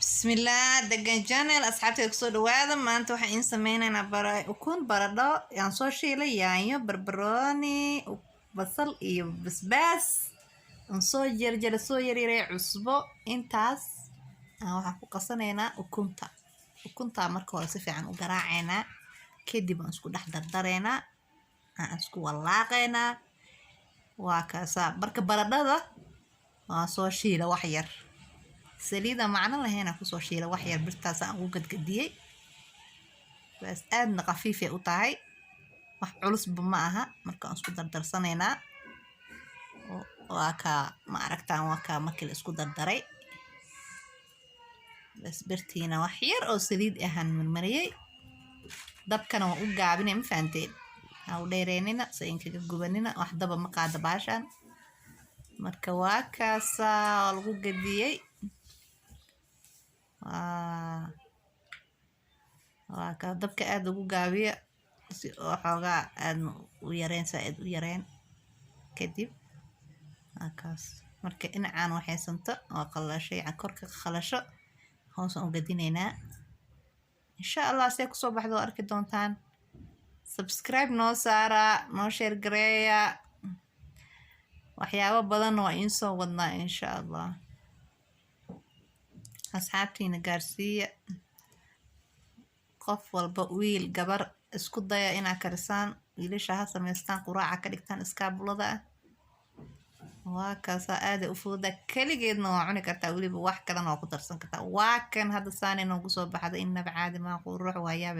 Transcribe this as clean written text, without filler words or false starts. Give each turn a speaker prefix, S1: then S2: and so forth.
S1: بسم الله دقن جانل أصحابتي كسود وهذا ما أنتوا حين سمينا أكون برضو يعني صوشي لي يعني بربروني وبصل إيه بس نصو جرجر سو يري عصبو intaas waxaan ku qasanaynaa ukunta marka hore si fiican u garaacaynaa kadib aan isku dhex dardareynaa aan isku walaaqaynaa waa kaasa marka baradhada waa soo shiila wax yar saliida macna lahayn ku soo shiila wax yar birtaas aan ugu gadgadiyay bas aadna qafiif ay u tahay wax culus ma aha marka aan isku dardarsanaynaa waa ka ma aragtaan waa ka markii la isku dardaray bas birtiina wax yar oo saliid ahaan marmariyay dabkana waa u gaabinay ma fahanteen ha u dheereynina sayn kaga gubanina wax daba ma qaada baashan marka waa kaasa lagu gadiyay waa ka dabka aad ugu gaabiya si oo xoogaa aad u yareen saaid u yareen kadib kaas marka dhinacaan waxay santo oo qalashay korka qalasho hoos u gadinaynaa insha Allah say ku soo baxdo arki doontaan subscribe noo saara noo share gareeya waxyaabo badan oo in soo wadnaa insha Allah asxaabtiina gaarsiiya qof walba wiil gabar isku daya inaa karisaan wiilasha ha samaystaan quraaca ka dhigtaan iskaabulada waa kaasa aad u fududa kaligeedna waa cuni kartaa waliba wax kale oo ku darsan kartaa waa kan hadda saan inoo soo baxdo inaba caadi ma qurux waa yaab